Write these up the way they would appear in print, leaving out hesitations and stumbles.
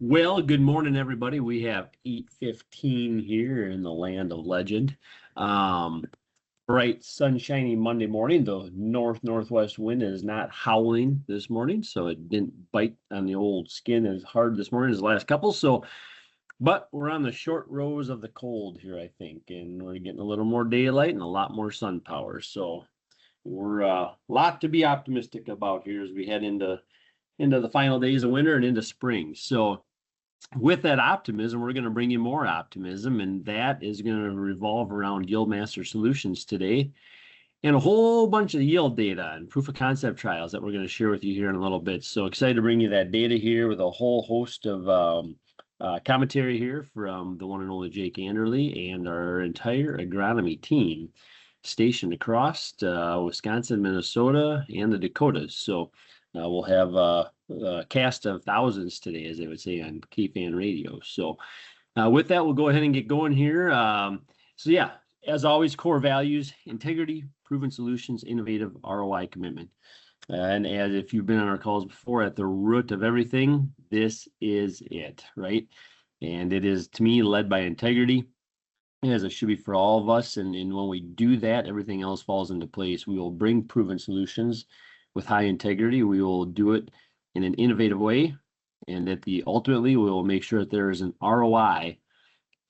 Well, good morning, everybody. We have 8:15 here in the land of legend. Um, Bright, sunshiny Monday morning. The northwest wind is not howling this morning, so it didn't bite on the old skin as hard this morning as the last couple. But we're on the short rows of the cold here, I think, and we're getting a little more daylight and a lot more sun power. So we're a lot to be optimistic about here as we head into the final days of winter and into spring. So with that optimism, we're going to bring you more optimism, and that is going to revolve around YieldMaster Solutions today and a whole bunch of yield data and proof of concept trials that we're going to share with you here in a little bit. So excited to bring you that data here with a whole host of commentary here from the one and only Jake Anderley and our entire agronomy team stationed across Wisconsin, Minnesota, and the Dakotas. So we'll have a cast of thousands today, as they would say on KFan radio. So with that, we'll go ahead and get going here. So yeah, as always, core values: integrity, proven solutions, innovative, ROI commitment. And as if you've been on our calls before, at the root of everything, this is it, right? And it is, to me, led by integrity, as it should be for all of us. And when we do that, everything else falls into place. We will bring proven solutions with high integrity. We will do it in an innovative way. And ultimately, we will make sure that there is an ROI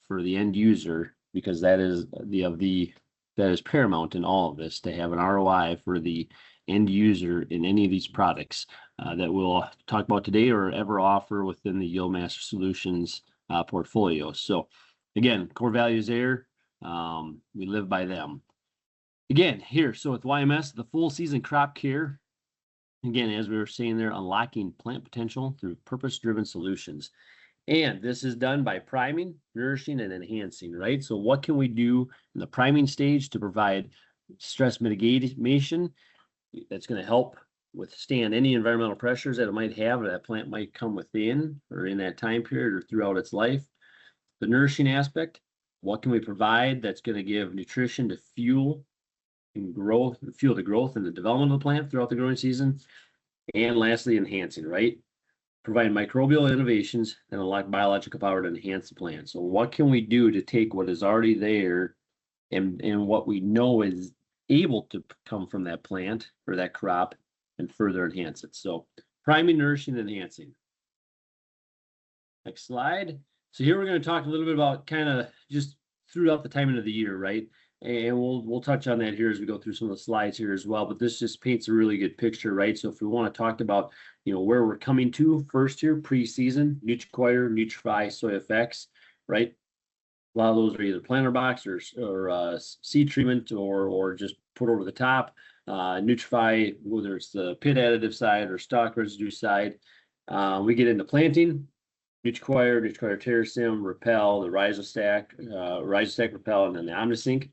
for the end user, because that is that is paramount in all of this, to have an ROI for the end user in any of these products that we'll talk about today or ever offer within the YieldMaster Solutions portfolio. So again, core values there. We live by them. Again, here, so with YMS, the full season crop care. Again, as we were saying there, unlocking plant potential through purpose-driven solutions. And this is done by priming, nourishing, and enhancing, right? So what can we do in the priming stage to provide stress mitigation that's going to help withstand any environmental pressures that it might have, or that plant might come within or in that time period or throughout its life? The nourishing aspect, what can we provide that's going to give nutrition to fuel the growth and the development of the plant throughout the growing season? And lastly, enhancing, right? Provide microbial innovations and unlock biological power to enhance the plant. So what can we do to take what is already there and what we know is able to come from that plant or that crop and further enhance it? So priming, nourishing, enhancing. Next slide. So here we're going to talk a little bit about kind of just throughout the timing of the year, right? And we'll touch on that here as we go through some of the slides here as well. But this just paints a really good picture, right? So if we want to talk about, where we're coming to first here, pre-season, NutriQuire, Nutrify, SoyFX, right? A lot of those are either planter box or seed treatment or just put over the top. Nutrify, whether it's the pit additive side or stock residue side. We get into planting. NutriQuire, TerraSym, Repel, the Rhizostack, Repel, and then the OmniSync.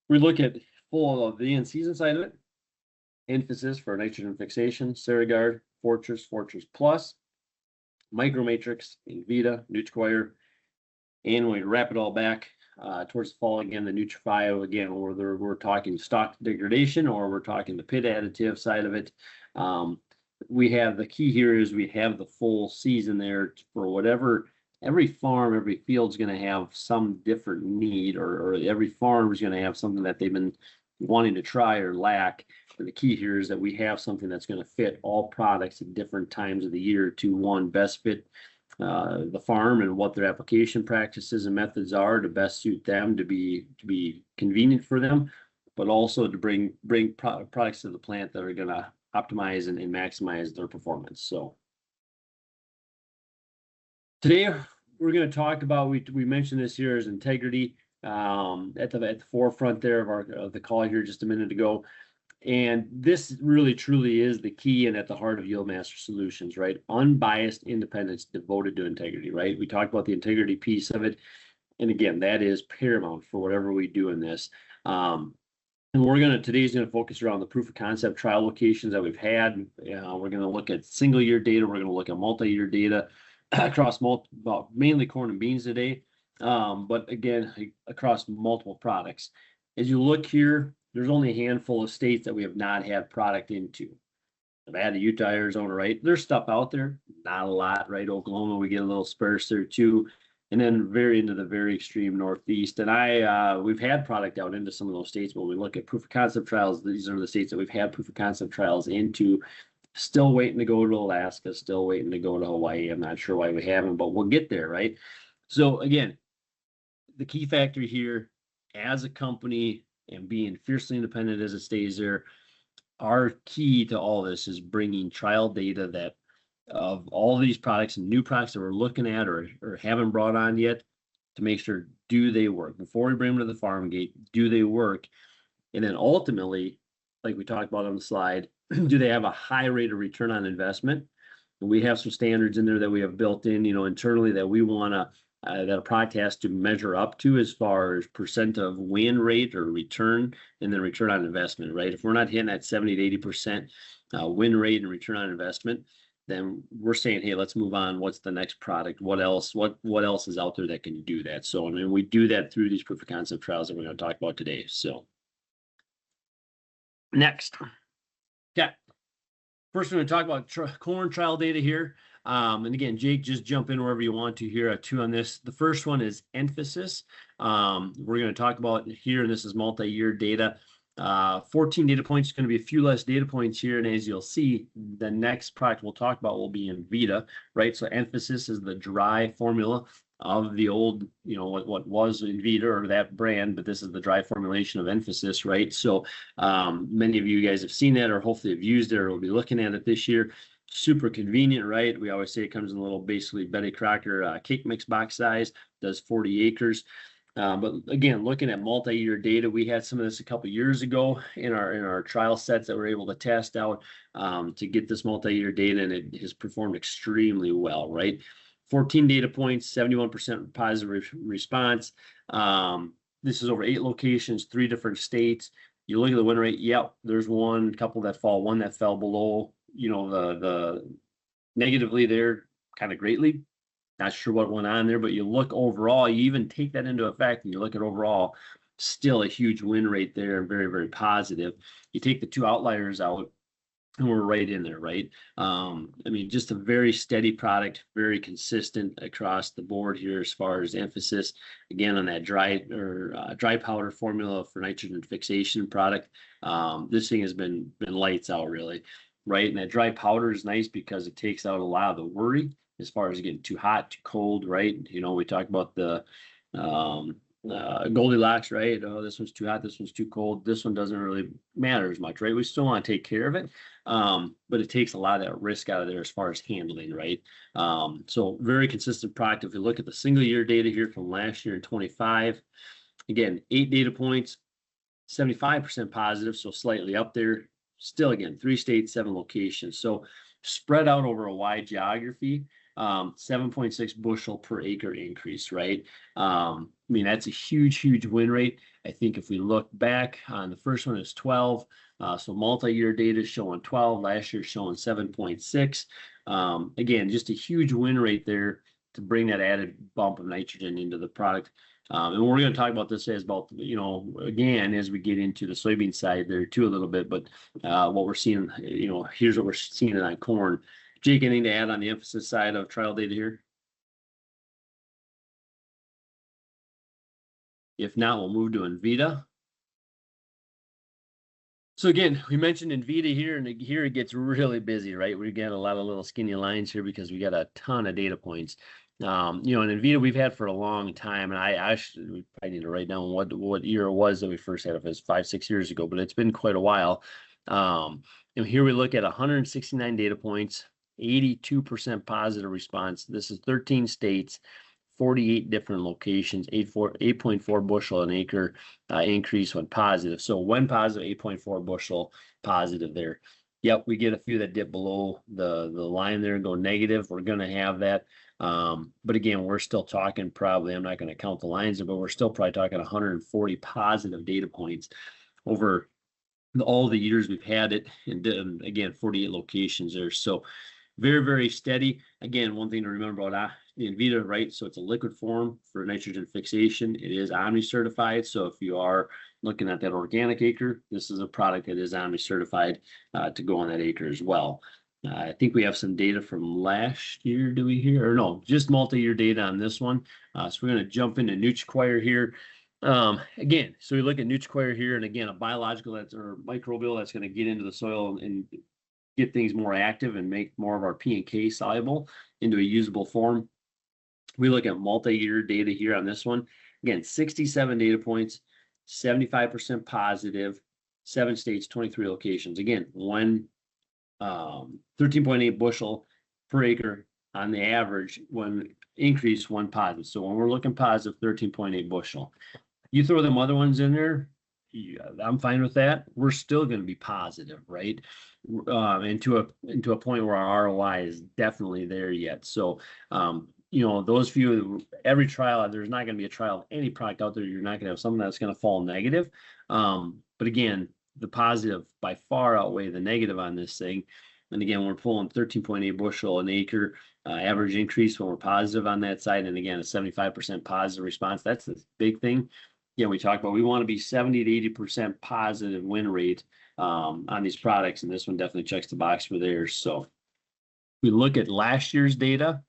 We look at full of the in-season side of it. Emphasis for nitrogen fixation, Cerigard, Fortress Plus, Micromatrix, Invita, NutriQuire. And when we wrap it all back towards the fall, again, the Nutrify, again, whether we're talking stock degradation or we're talking the pit additive side of it. We have the key here is we have the full season there for whatever. Every farm, every field's going to have some different need, or every farm is going to have something that they've been wanting to try or lack. But the key here is that we have something that's going to fit all products at different times of the year to, one, best fit the farm and what their application practices and methods are to best suit them, to be convenient for them, but also to bring products to the plant that are going to optimize and maximize their performance. So today we're going to talk about, we mentioned this here as integrity at the forefront there of the call here just a minute ago. And this really truly is the key and at the heart of YieldMaster Solutions, right? Unbiased independence devoted to integrity, right? We talked about the integrity piece of it. And again, that is paramount for whatever we do in this. And today's going to focus around the proof of concept trial locations that we've had. We're going to look at single year data. We're going to look at multi-year data across mainly corn and beans today. But again, across multiple products. As you look here, there's only a handful of states that we have not had product into. Nevada, Utah, Arizona, right? There's stuff out there. not a lot, right? Oklahoma, we get a little sparse there too. And then very into the very extreme Northeast. And we've had product out into some of those states, but when we look at proof of concept trials, these are the states that we've had proof of concept trials into. Still waiting to go to Alaska, still waiting to go to Hawaii. I'm not sure why we haven't, but we'll get there, right? So again, the key factor here as a company and being fiercely independent as it stays there, our key to all this is bringing trial data that of all these products and new products that we're looking at or haven't brought on yet to make sure, do they work? Before we bring them to the farm gate, do they work? And then ultimately, like we talked about on the slide, do they have a high rate of return on investment? And we have some standards in there that we have built in, internally that we want to, that a product has to measure up to as far as percent of win rate or return, and then return on investment, right? If we're not hitting that 70 to 80% win rate and return on investment, then we're saying, hey, let's move on. What's the next product? What else? What else is out there that can do that? So, I mean, we do that through these proof of concept trials that we're going to talk about today. So, next, okay. First, we're going to talk about corn trial data here. And again, Jake, just jump in wherever you want to here. Two on this. The first one is emphasis. We're going to talk about here, and this is multi-year data. 14 data points is going to be a few less data points here. And as you'll see, the next product we'll talk about will be Invita, right? So emphasis is the dry formula of the old, what was Invita or that brand, but this is the dry formulation of emphasis, right? So many of you guys have seen that or hopefully have used it or will be looking at it this year. Super convenient, right? We always say it comes in a little, basically Betty Crocker cake mix box size, does 40 acres. But again, looking at multi-year data, we had some of this a couple of years ago in our trial sets that we're able to test out to get this multi-year data, and it has performed extremely well, right? 14 data points, 71% positive response. This is over 8 locations, 3 different states. You look at the win rate. Yep, there's one couple that fall, one that fell below, the negatively there kind of greatly. Not sure what went on there, but you look overall, you even take that into effect and you look at overall, still a huge win rate there and very, very positive. You take the 2 outliers out and we're right in there, right? I mean, just a very steady product, very consistent across the board here as far as emphasis. Again, on that dry powder formula for nitrogen fixation product, this thing has been lights out really, right? And that dry powder is nice because it takes out a lot of the worry as far as getting too hot, too cold, right? We talk about the Goldilocks, right? Oh, this one's too hot, this one's too cold. This one doesn't really matter as much, right? We still want to take care of it, but it takes a lot of that risk out of there as far as handling, right? So very consistent product. If you look at the single year data here from last year in 25, again, 8 data points, 75% positive, so slightly up there. Still, again, 3 states, 7 locations. So spread out over a wide geography. 7.6 bushel per acre increase, right? I mean, that's a huge win rate. I think if we look back on the first one is 12. So multi-year data showing 12, last year showing 7.6. Again, just a huge win rate there to bring that added bump of nitrogen into the product. And we're going to talk about this as about, again, as we get into the soybean side there too a little bit, but what we're seeing, here's what we're seeing on corn. Jake, anything to add on the emphasis side of trial data here? If not, we'll move to Invita. So again, we mentioned Invita here, and here it gets really busy, right? We got a lot of little skinny lines here because we got a ton of data points. And Invita we've had for a long time, and I need to write down what year it was that we first had it. It was 5-6 years ago, but it's been quite a while. And here we look at 169 data points, 82% positive response. This is 13 states, 48 different locations, 8.4 bushel an acre increase when positive. So when positive, 8.4 bushel positive there. Yep, we get a few that dip below the line there and go negative. We're going to have that. But again, we're still talking probably, I'm not going to count the lines, but we're still probably talking 140 positive data points over all the years we've had it. And again, 48 locations there. So very steady. Again, one thing to remember about the Invita, right? So it's a liquid form for nitrogen fixation. It is Omni certified. So if you are looking at that organic acre, this is a product that is Omni certified to go on that acre as well. I think we have some data from last year. Do we hear? Or no, just multi-year data on this one. So we're going to jump into NutriQuire here. Again, so we look at NutriQuire here, and again, a biological that's or microbial that's going to get into the soil and get things more active and make more of our P and K soluble into a usable form. We look at multi-year data here on this one. Again, 67 data points, 75% positive, 7 states, 23 locations. Again, 13.8 bushel per acre on the average when increase one positive. So when we're looking positive, 13.8 bushel. You throw them other ones in there, I'm fine with that. We're still going to be positive, right? And to a point where our ROI is definitely there yet. So those few, every trial, there's not going to be a trial of any product out there. You're not going to have something that's going to fall negative. But again, the positive by far outweigh the negative on this thing. And again, we're pulling 13.8 bushel an acre average increase when we're positive on that side. And again, a 75% positive response. That's the big thing. Yeah, we talked about we want to be 70 to 80% positive win rate on these products. And this one definitely checks the box for theirs. So we look at last year's data.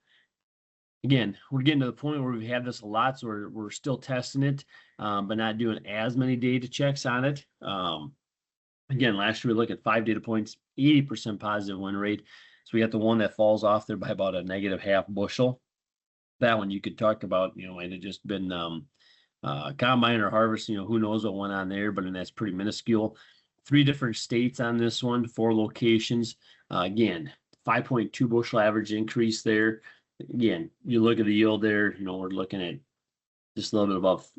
Again, we're getting to the point where we've had this a lot, so we're still testing it, but not doing as many data checks on it. Again, last year we looked at 5 data points, 80% positive win rate. So we got the one that falls off there by about a negative half bushel. That one you could talk about, it had just been combine or harvest, who knows what went on there, but that's pretty minuscule. 3 different states on this one, 4 locations. Again, 5.2 bushel average increase there. Again, you look at the yield there, we're looking at just a little bit above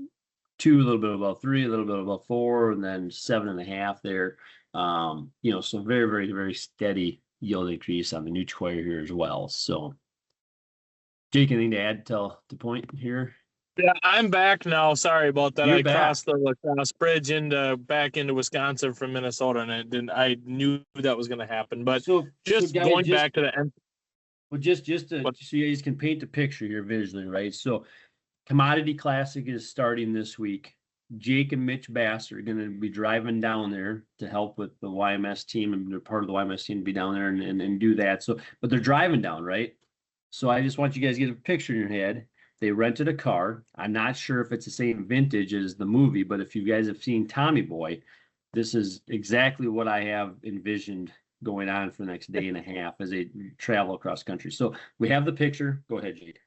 2, a little bit above 3, a little bit above 4, and then 7.5 there. So very, very, very steady yield increase on the NutriQuire here as well. So, Jake, anything to add to point here? Yeah, I'm back now. Sorry about that. You're I back. crossed the La Crosse Bridge back into Wisconsin from Minnesota, and I knew that was going to happen. But guys, going back to the end. Well, just so you guys can paint the picture here visually, right? So Commodity Classic is starting this week. Jake and Mitch Bass are going to be driving down there to help with the YMS team, and they're part of the YMS team to be down there and do that. So, but they're driving down, right? So I just want you guys to get a picture in your head. They rented a car. I'm not sure if it's the same vintage as the movie, but if you guys have seen Tommy Boy, this is exactly what I have envisioned going on for the next day and a half as they travel across country. So we have the picture. Go ahead, Jake.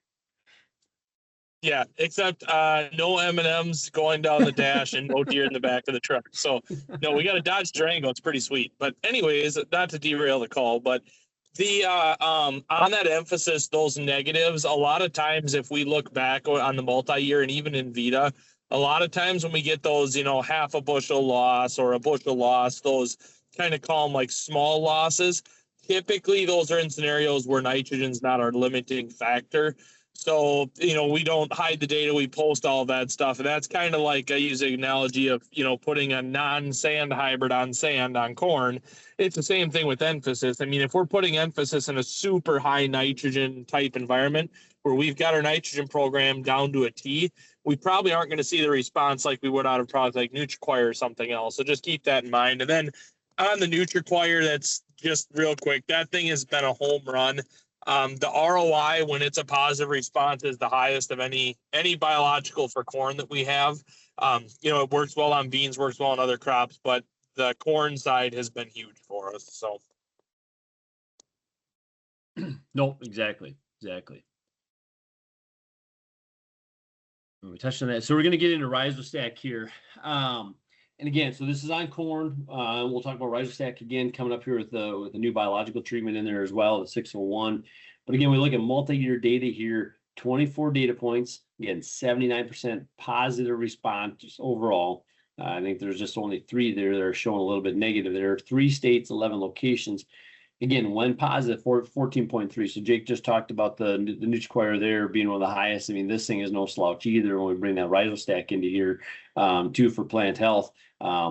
Yeah, except no M&Ms going down the dash and no deer in the back of the truck. So no, we got a Dodge Durango. It's pretty sweet. But anyways, not to derail the call, but the on that emphasis, those negatives, a lot of times if we look back on the multi-year and even in Vita, a lot of times when we get those, half a bushel loss or a bushel loss, those kind of call them like small losses. Typically, those are in scenarios where nitrogen's not our limiting factor. So, we don't hide the data. We post all that stuff. And that's kind of like I use the analogy of, putting a non-sand hybrid on sand on corn. It's the same thing with emphasis. I mean, if we're putting emphasis in a super high nitrogen type environment where we've got our nitrogen program down to a T, we probably aren't going to see the response like we would out of products like NutriQuire or something else. So just keep that in mind. And then on the NutriQuire, that's just real quick. That thing has been a home run. The ROI when it's a positive response is the highest of any biological for corn that we have. It works well on beans, works well on other crops, but the corn side has been huge for us. So. No, exactly. We touched on that. So we're going to get into Rhizostack here. And again, so this is on corn. We'll talk about Rhizostack again coming up here with the new biological treatment in there as well, the 601. But again, we look at multi-year data here, 24 data points. Again, 79% positive response just overall. I think there's just only 3 there that are showing a little bit negative. There are 3 states, 11 locations. Again, when positive, 14.3. So Jake just talked about the NutriQuire there being one of the highest. I mean, this thing is no slouch either when we bring that Rhizostack into here, too, for plant health.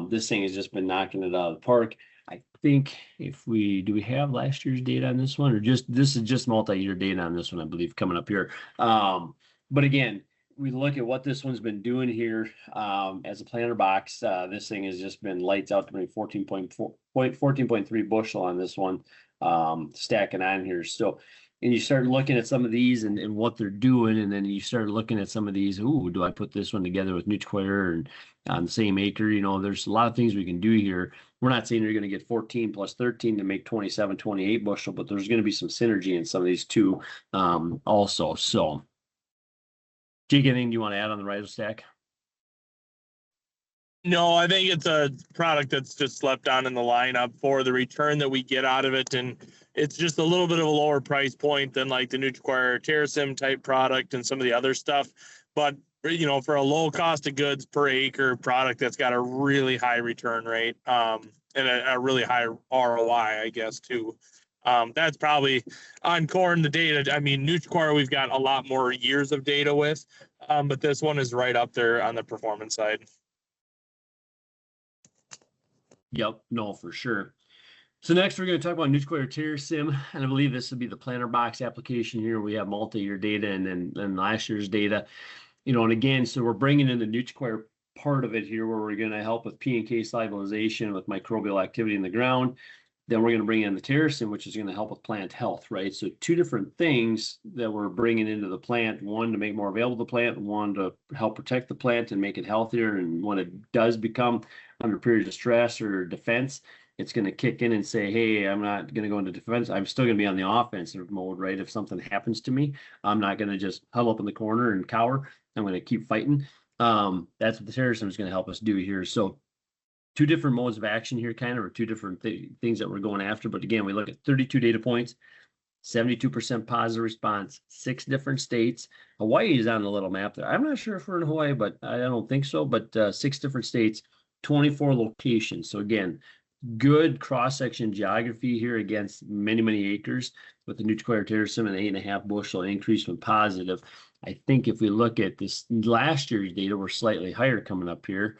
This thing has just been knocking it out of the park. I think do we have last year's data on this one, or this is just multi-year data on this one, I believe, coming up here. But again, we look at what this one's been doing here as a planter box. This thing has just been lights out to me, 14.3 bushel on this one. stacking on here. So, and you start looking at some of these and what they're doing, and then you start looking at some of these. Ooh, do I put this one together with Nutriquire and on the same acre? You know, there's a lot of things we can do here. We're not saying you're going to get 14 plus 13 to make 27, 28 bushel, but there's going to be some synergy in some of these too, also. So, Jake, anything you want to add on the riser stack? No, I think it's a product that's just slept on in the lineup for the return that we get out of it. And it's just a little bit of a lower price point than like the Nutriquire Terrasim type product and some of the other stuff. But, you know, for a low cost of goods per acre product that's got a really high return rate and a really high ROI, I guess, too. That's probably on corn, the data. I mean, Nutriquire, we've got a lot more years of data with, but this one is right up there on the performance side. Yep, no, for sure. So next we're going to talk about Nutriquire Terrasim, and I believe this would be the planter box application here. We have multi-year data and then last year's data, you know, and again, so we're bringing in the Nutriquire part of it here where we're going to help with P and K solubilization with microbial activity in the ground. Then we're going to bring in the Terrasim, which is going to help with plant health, right? So two different things that we're bringing into the plant, one to make more available to the plant, one to help protect the plant and make it healthier. And when it does become under periods of stress or defense, it's going to kick in and say, hey, I'm not going to go into defense. I'm still going to be on the offensive mode, right? If something happens to me, I'm not going to just huddle up in the corner and cower. I'm going to keep fighting. That's what the Terrasim is going to help us do here. So two different modes of action here, kind of, or two different things that we're going after. But again, we look at 32 data points, 72% positive response, 6 different states. Hawaii is on the little map there. I'm not sure if we're in Hawaii, but I don't think so. But 6 different states, 24 locations. So again, good cross-section geography here against many, many acres with the Nutriquire Terrasim, an 8.5 bushel increase from positive. I think if we look at this last year's data, we're slightly higher coming up here.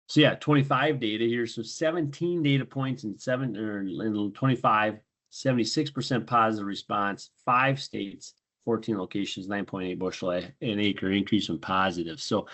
So yeah, 25 data here. So 17 data points in 25, 76% positive response, 5 states, 14 locations, 9.8 bushel an acre increase from positive. So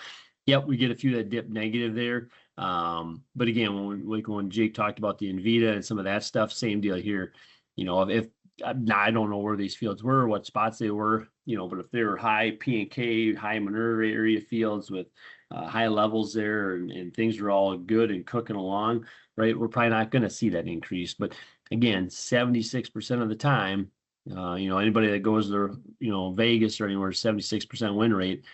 yep, we get a few that dip negative there. But again, when Jake talked about the Invita and some of that stuff, same deal here. You know, if I don't know where these fields were, what spots they were, you know, but if they were high P and K, high manure area fields with high levels there and things are all good and cooking along, right? We're probably not going to see that increase. But again, 76% of the time, you know, anybody that goes to, you know, Vegas or anywhere, 76% win rate,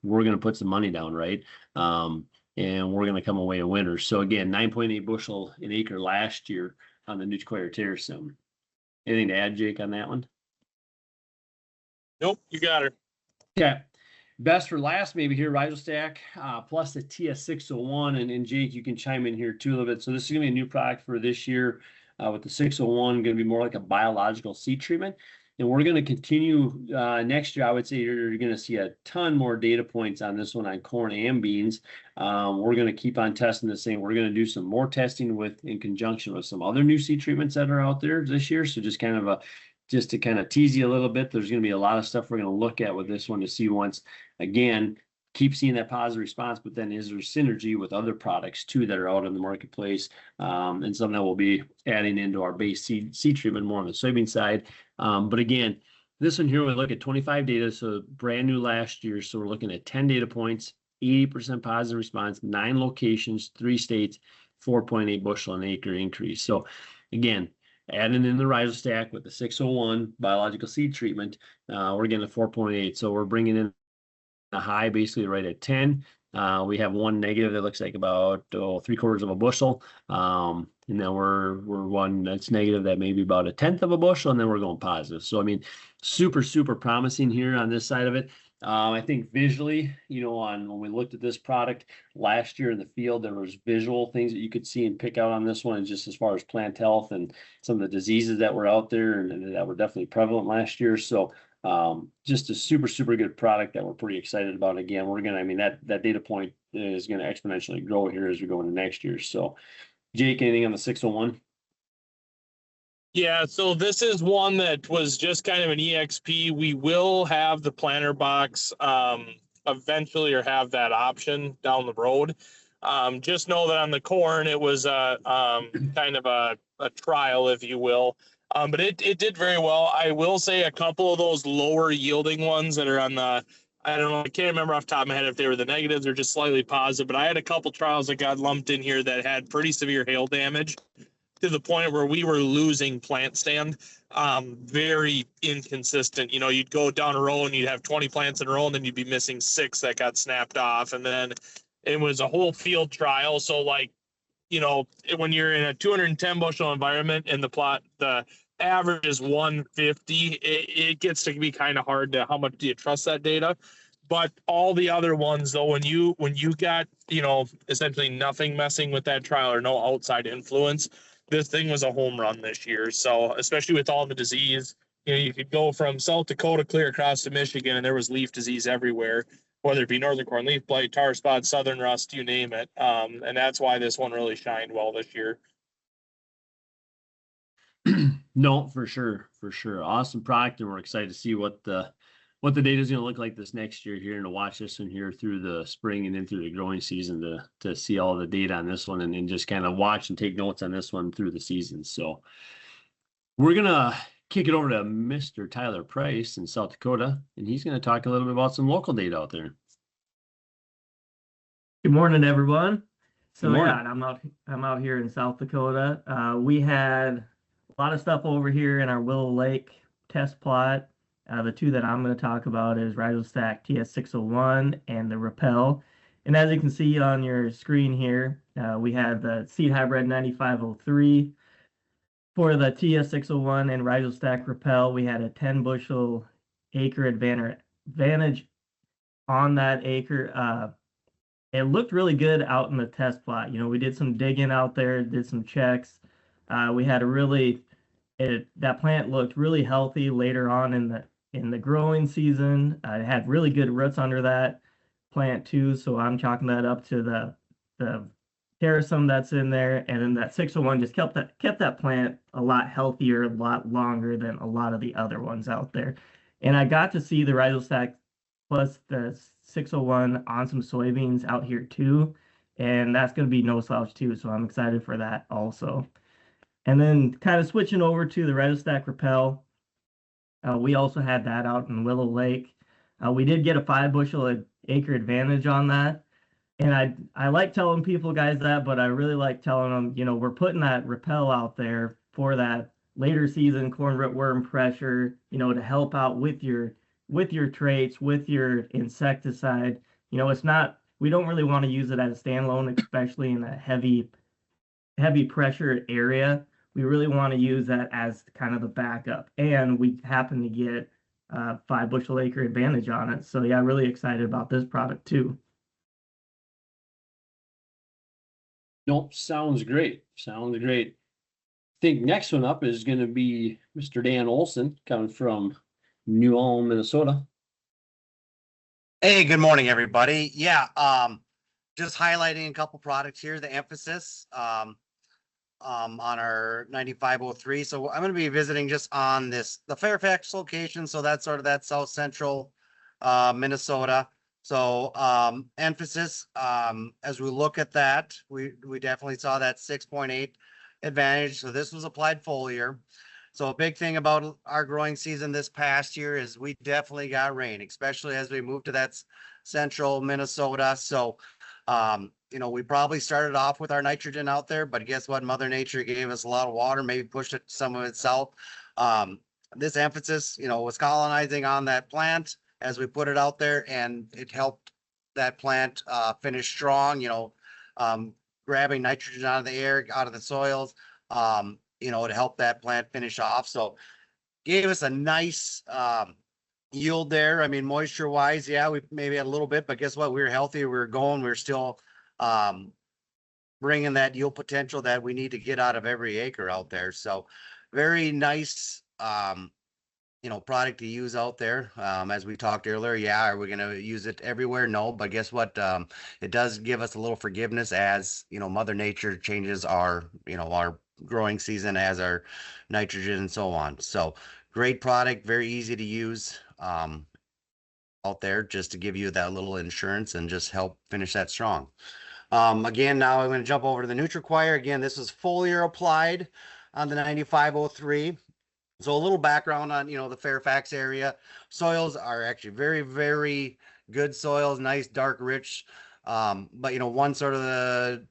we're going to put some money down, right? And we're going to come away a winner. So again, 9.8 bushel an acre last year on the Nutriquire Terrasim. Anything to add, Jake, on that one? Nope, you got her. Okay. Best for last, maybe here, Rhizostack, plus the TS601. And Jake, you can chime in here too a little bit. So this is going to be a new product for this year with the 601, going to be more like a biological seed treatment. And we're going to continue next year. I would say you're going to see a ton more data points on this one on corn and beans. We're going to keep on testing this thing. We're going to do some more testing in conjunction with some other new seed treatments that are out there this year. So just to kind of tease you a little bit, there's going to be a lot of stuff we're going to look at with this one to see once again, keep seeing that positive response, but then is there synergy with other products too that are out in the marketplace and some that we'll be adding into our base seed treatment more on the soybean side. But again, this one here, we look at 25 data, so brand new last year. So we're looking at 10 data points, 80% positive response, 9 locations, 3 states, 4.8 bushel an acre increase. So again, adding in the Rhizostack with the 601 biological seed treatment, we're getting a 4.8. So we're bringing in a high basically right at 10. We have one negative that looks like about 3/4 of a bushel. And then we're one that's negative that may be about 1/10 of a bushel, and then we're going positive. So, I mean, super, super promising here on this side of it. I think visually, you know, when we looked at this product last year in the field, there was visual things that you could see and pick out on this one, and just as far as plant health and some of the diseases that were out there and that were definitely prevalent last year. So just a super, super good product that we're pretty excited about. Again, that data point is going to exponentially grow here as we go into next year. So, Jake, anything on the 601? Yeah, so this is one that was just kind of an EXP. We will have the planter box eventually, or have that option down the road. Just know that on the corn, it was kind of a a trial, if you will. But it did very well. I will say a couple of those lower yielding ones that are on the, I don't know, I can't remember off the top of my head if they were the negatives or just slightly positive, but I had a couple trials that got lumped in here that had pretty severe hail damage to the point where we were losing plant stand. Very inconsistent. You know, you'd go down a row and you'd have 20 plants in a row, and then you'd be missing 6 that got snapped off. And then it was a whole field trial. So like, you know, when you're in a 210 bushel environment and the average is 150, it gets to be kind of hard to how much do you trust that data. But all the other ones though, when you got, you know, essentially nothing messing with that trial or no outside influence, this thing was a home run this year. So especially with all the disease, you know, you could go from South Dakota clear across to Michigan and there was leaf disease everywhere, whether it be northern corn leaf blight, tar spot, southern rust, you name it. And that's why this one really shined well this year. No, for sure, for sure. Awesome product, and we're excited to see what the data is going to look like this next year here, and to watch this one here through the spring and then through the growing season to see all the data on this one, and then just kind of watch and take notes on this one through the season. So we're gonna kick it over to Mr. Tyler Price in South Dakota, and he's going to talk a little bit about some local data out there. Good morning, everyone. So Good morning. yeah, I'm out here in South Dakota. We had a lot of stuff over here in our Willow Lake test plot. The two that I'm going to talk about is Rhizostack TS601 and the Repel. And as you can see on your screen here, we had the seed hybrid 9503. For the TS601 and Rhizostack Repel, we had a 10 bushel acre advantage on that acre. It looked really good out in the test plot. You know, we did some digging out there, did some checks. We had that plant looked really healthy later on in the growing season. It had really good roots under that plant too. So I'm chalking that up to the terrasome that's in there, and then that 601 just kept that plant a lot healthier, a lot longer than a lot of the other ones out there. And I got to see the Rhizostack plus the 601 on some soybeans out here too, and that's going to be no slouch too, so I'm excited for that also. And then kind of switching over to the Rhizostack Repel, we also had that out in Willow Lake. We did get a 5 bushel acre advantage on that, and I like telling people guys that, but I really like telling them, you know, we're putting that Repel out there for that later season corn rootworm pressure, you know, to help out with your traits, with your insecticide. You know, we don't really want to use it as a standalone, especially in a heavy pressure area. We really want to use that as kind of the backup. And we happen to get 5 bushel acre advantage on it. So yeah, really excited about this product too. Nope, sounds great. Sounds great. I think next one up is going to be Mr. Dan Olson coming from New Ulm, Minnesota. Hey, good morning, everybody. Yeah, just highlighting a couple products here. The emphasis on our 9503. So I'm going to be visiting just on the Fairfax location. So that's sort of that south central Minnesota. So emphasis as we look at that, we definitely saw that 6.8 advantage. So this was applied foliar. So a big thing about our growing season this past year is we definitely got rain, especially as we moved to that central Minnesota. So, you know, we probably started off with our nitrogen out there, but guess what? Mother Nature gave us a lot of water, maybe pushed some of it south. This emphasis, you know, was colonizing on that plant as we put it out there, and it helped that plant finish strong, you know, grabbing nitrogen out of the air, out of the soils. You know, to help that plant finish off. So gave us a nice yield there. I mean, moisture wise, yeah, we maybe had a little bit, but guess what? We were healthy. We were going. We were still bringing that yield potential that we need to get out of every acre out there. So very nice, you know, product to use out there. As we talked earlier, yeah, are we going to use it everywhere? No, but guess what? It does give us a little forgiveness as, you know, Mother Nature changes our, you know, our growing season as our nitrogen and so on. So great product, very easy to use out there, just to give you that little insurance and just help finish that strong. Again, now I'm going to jump over to the NutriQuire. Again, this is foliar applied. on the 9503. So a little background on, the Fairfax area. Soils are actually very, very good soils, nice, dark, rich. But, one sort of the,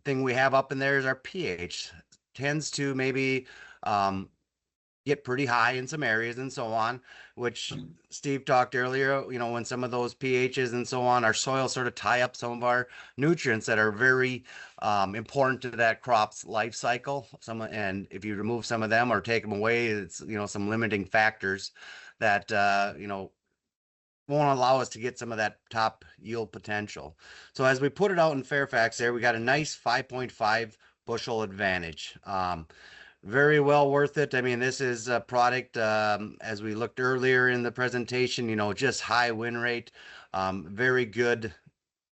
thing we have up in there is our pH tends to maybe get pretty high in some areas and so on, which Steve talked earlier, when some of those pHs and so on, our soil sort of tie up some of our nutrients that are very important to that crop's life cycle. And if you remove some of them or take them away, it's, some limiting factors that, won't allow us to get some of that top yield potential. So as we put it out in Fairfax there, we got a nice 5.5 bushel advantage. Very well worth it. I mean, this is a product, as we looked earlier in the presentation, just high win rate, very good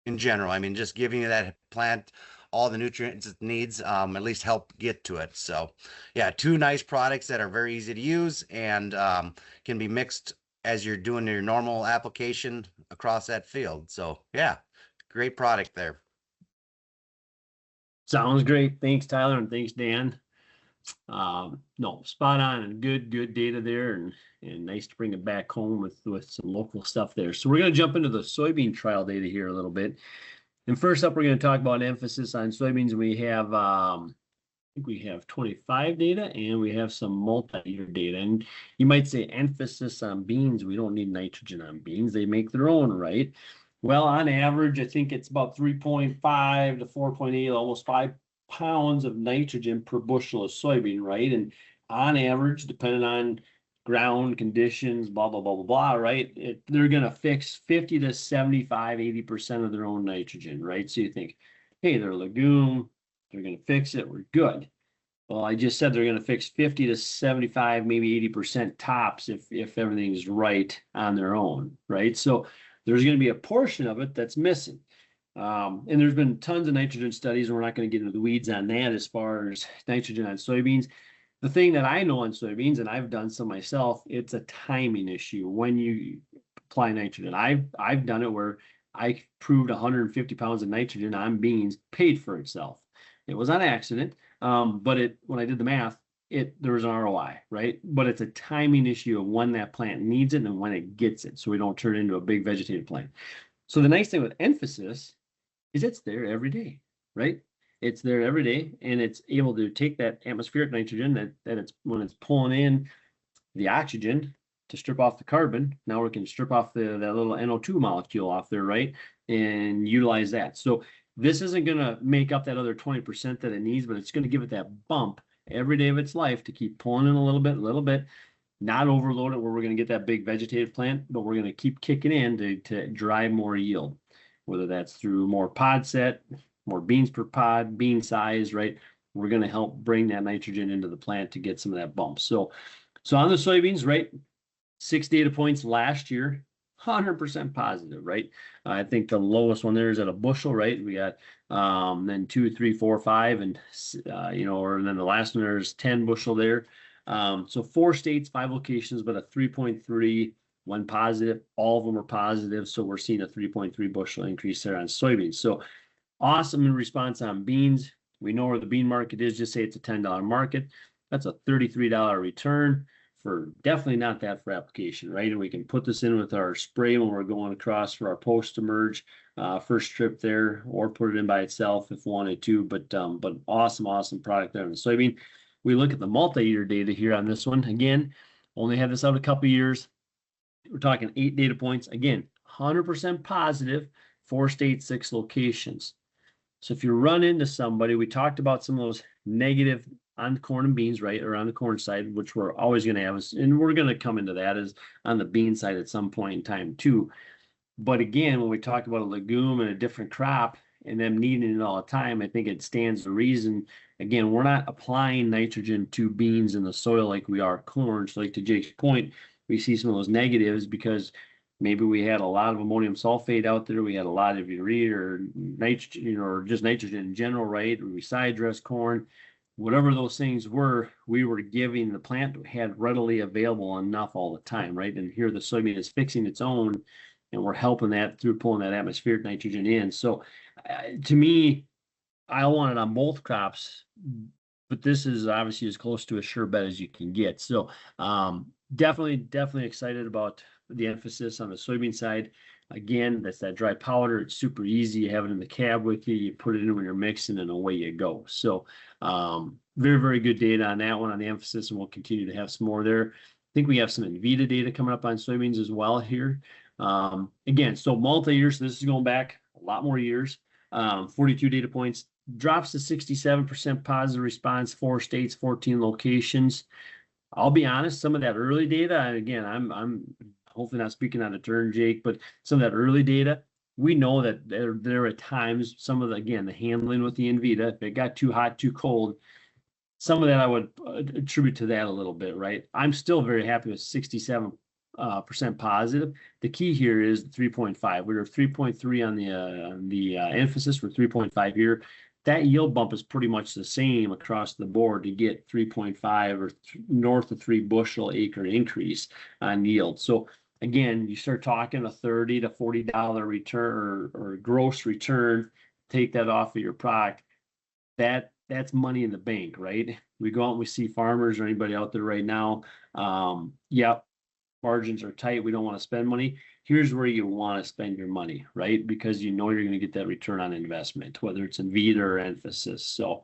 in general. I mean, just giving that plant all the nutrients it needs, at least help get to it. So yeah, two nice products that are very easy to use and can be mixed as you're doing your normal application across that field. So yeah, great product there. Sounds great. Thanks, Tyler, and thanks, Dan. No, spot on and good data there, and nice to bring it back home with some local stuff there. So we're going to jump into the soybean trial data here a little bit. And first up, we're going to talk about emphasis on soybeans. We have, I think we have 25 data and we have some multi-year data. And you might say emphasis on beans. We don't need nitrogen on beans. They make their own, right? Well, on average, I think it's about 3.5 to 4.8, almost 5 pounds of nitrogen per bushel of soybean, right? And on average, depending on ground conditions, blah, blah, blah, blah, blah, right? They're going to fix 50 to 75, 80% of their own nitrogen, right? So you think, hey, they're a legume, they're going to fix it, we're good. Well, I just said they're going to fix 50 to 75, maybe 80% tops if everything's right on their own, right? So there's going to be a portion of it that's missing. And there's been tons of nitrogen studies, and we're not going to get into the weeds on that as far as nitrogen on soybeans. The thing that I know on soybeans, and I've done some myself, it's a timing issue when you apply nitrogen. I've done it where I proved 150 pounds of nitrogen on beans paid for itself. It was on accident, but when I did the math, there was an ROI, right? But it's a timing issue of when that plant needs it and when it gets it, so we don't turn it into a big vegetative plant. So the nice thing with emphasis is it's there every day, right? It's there every day, and it's able to take that atmospheric nitrogen that it's when it's pulling in the oxygen to strip off the carbon. Now we can strip off that little NO2 molecule off there, right? And utilize that. So this isn't going to make up that other 20% that it needs, but it's going to give it that bump every day of its life to keep pulling in a little bit, not overload it where we're going to get that big vegetative plant, but we're going to keep kicking in to drive more yield, whether that's through more pod set, more beans per pod, bean size, right? We're going to help bring that nitrogen into the plant to get some of that bump. So on the soybeans, right? 6 data points last year, 100% positive, right? I think the lowest one there is at a bushel, right? We got then 2, 3, 4, 5, and and then the last one there is 10 bushel there. So 4 states, 5 locations, but a 3.3, one positive. All of them are positive, so we're seeing a 3.3 bushel increase there on soybeans. So awesome in response on beans. We know where the bean market is. Just say it's a $10 market. That's a $33 return for definitely not that for application, right? And we can put this in with our spray when we're going across for our post-emerge first trip there, or put it in by itself if wanted to. But awesome product there on the soybean. We look at the multi-year data here on this one. Again, only had this out a couple of years. We're talking 8 data points. Again, 100% positive, 4 states, 6 locations. So if you run into somebody, we talked about some of those negative on corn and beans, right, or on the corn side, which we're always going to have, and we're going to come into that as on the bean side at some point in time too. But again, when we talk about a legume and a different crop and them needing it all the time, I think it stands to reason. Again, we're not applying nitrogen to beans in the soil like we are corn. So like to Jake's point, we see some of those negatives because maybe we had a lot of ammonium sulfate out there. We had a lot of urea or nitrogen, or just nitrogen in general, right? Or we side dress corn. Whatever those things were, we were giving the plant had readily available enough all the time, right? And here the soybean is fixing its own, and we're helping that through pulling that atmospheric nitrogen in. So to me, I want it on both crops, but this is obviously as close to a sure bet as you can get. So definitely excited about the emphasis on the soybean side. Again, that's that dry powder. It's super easy. You have it in the cab with you. You put it in when you're mixing, and away you go. So very good data on that one on the emphasis, and we'll continue to have some more there. I think we have some Envita data coming up on soybeans as well here. Again, so multi-years. So this is going back a lot more years. 42 data points. Drops to 67% positive response, 4 states, 14 locations. I'll be honest, some of that early data, and again, I'm hopefully not speaking out of turn, Jake, but some of that early data, we know that there are times, some of the, again, the handling with the Envita, if it got too hot, too cold, some of that I would attribute to that a little bit, right? I'm still very happy with 67% positive. The key here is 3.5. We were 3.3 on the emphasis. We're 3.5 here. That yield bump is pretty much the same across the board to get 3.5 or north of 3 bushel acre increase on yield. So again, you start talking a $30 to $40 return or gross return, take that off of your product. That's money in the bank, right? We go out and we see farmers or anybody out there right now. Yep, margins are tight. We don't want to spend money. Here's where you want to spend your money, right? Because you know you're going to get that return on investment, whether it's Envita or emphasis. So,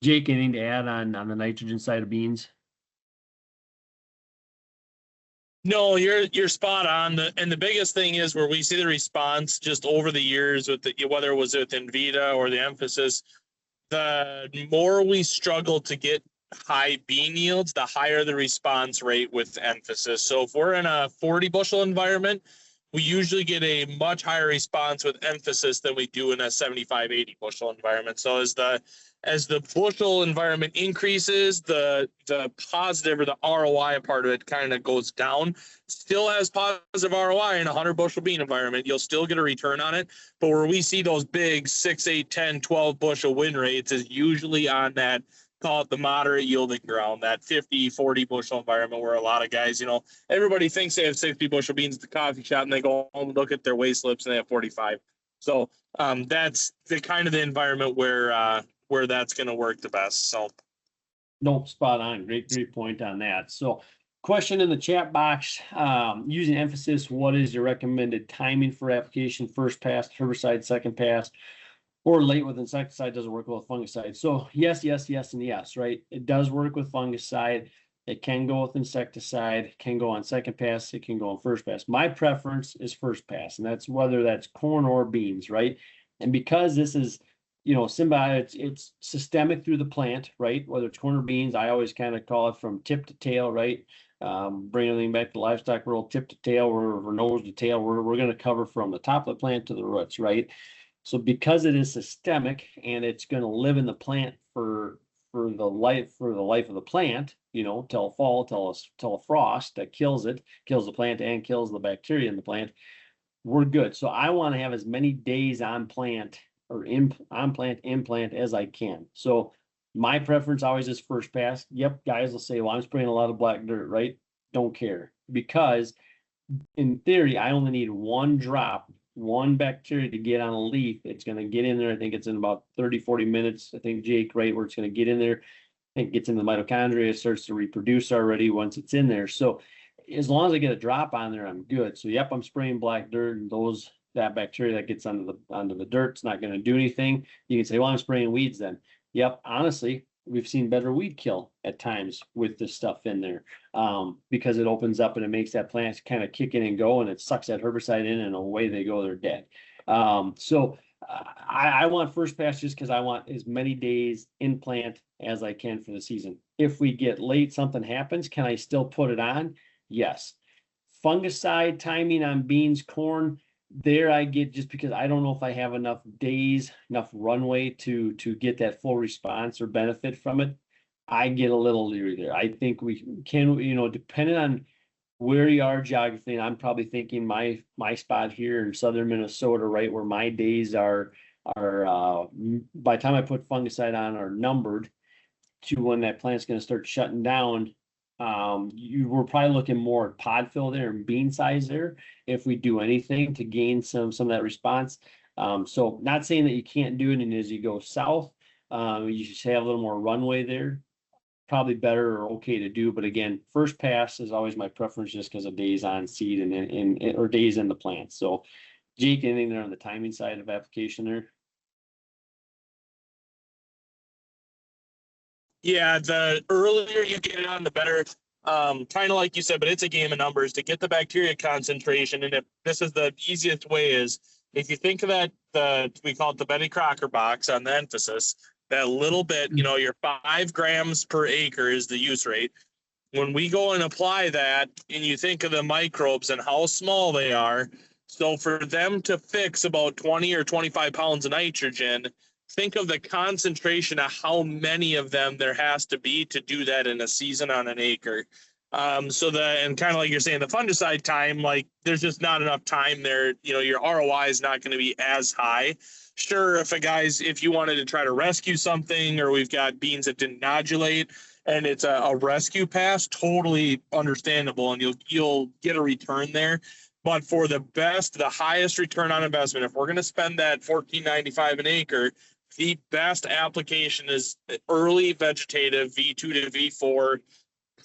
Jake, anything to add on the nitrogen side of beans? No, you're spot on. And the biggest thing is where we see the response just over the years with whether it was with Envita or the emphasis, the more we struggle to get high bean yields, the higher the response rate with emphasis. So if we're in a 40 bushel environment, we usually get a much higher response with emphasis than we do in a 75, 80 bushel environment. So as the bushel environment increases, the positive or the ROI part of it kind of goes down. Still has positive ROI in a 100 bushel bean environment. You'll still get a return on it. But where we see those big 6, 8, 10, 12 bushel win rates is usually on that, call it the moderate yielding ground, that 50, 40 bushel environment where a lot of guys, everybody thinks they have 60 bushel beans at the coffee shop and they go home and look at their weigh slips and they have 45. So that's the kind of the environment where that's going to work the best. So, nope, spot on. Great point on that. So, question in the chat box: using emphasis, what is your recommended timing for application? First pass, herbicide, second pass, or late with insecticide? Doesn't work well with fungicide. So yes, and yes, right? It does work with fungicide. It can go with insecticide. It can go on second pass. It can go on first pass. My preference is first pass, and that's whether that's corn or beans, right? And because this is symbiotic, it's systemic through the plant, right? Whether it's corn or beans, I always kind of call it from tip to tail, right? Bring everything back to livestock world, tip to tail, or nose to tail. We're going to cover from the top of the plant to the roots, right? So because it is systemic and it's going to live in the plant for the life of the plant, till fall, till a frost that kills the plant and kills the bacteria in the plant, we're good. So I want to have as many days on plant or on plant implant as I can. So my preference always is first pass. Yep, guys will say, well, I'm spraying a lot of black dirt, right? Don't care, because in theory, I only need one drop, one bacteria to get on a leaf. It's going to get in there. I think it's in about 30, 40 minutes. I think, Jake, right, where it's going to get in there. It gets into the mitochondria, starts to reproduce already once it's in there. So as long as I get a drop on there, I'm good. So yep, I'm spraying black dirt, and that bacteria that gets onto the dirt, it's not going to do anything. You can say, well, I'm spraying weeds then. Yep, honestly, we've seen better weed kill at times with this stuff in there, because it opens up and it makes that plant kind of kick in and go, and it sucks that herbicide in, and away they go, they're dead. So I want first pass just because I want as many days in plant as I can for the season. If we get late, something happens, can I still put it on? Yes. Fungicide timing on beans, corn, there I get, just because I don't know if I have enough days, enough runway to get that full response or benefit from it. I get a little leery there. I think we can, depending on where you are geographically, and I'm probably thinking my spot here in southern Minnesota, right, where my days are by the time I put fungicide on, are numbered to when that plant's going to start shutting down. You were probably looking more at pod fill there and bean size there if we do anything to gain some of that response. So not saying that you can't do it, and as you go south, You should have a little more runway there. Probably better or okay to do, but again, first pass is always my preference just because of days on seed and or days in the plant. So, Jake, anything there on the timing side of application there? Yeah, the earlier you get it on, the better. Kind of like you said, but it's a game of numbers to get the bacteria concentration. And if this is the easiest way is if you think of that, we call it the Betty Crocker box on the emphasis, that little bit, your 5 grams per acre is the use rate. When we go and apply that and you think of the microbes and how small they are, so for them to fix about 20 or 25 pounds of nitrogen, think of the concentration of how many of them there has to be to do that in a season on an acre. And kind of like you're saying, the fungicide time, like there's just not enough time there. Your ROI is not going to be as high. Sure, if you wanted to try to rescue something, or we've got beans that didn't nodulate and it's a rescue pass, totally understandable, and you'll get a return there. But for the highest return on investment, if we're going to spend that $14.95 an acre, the best application is early vegetative V2 to V4,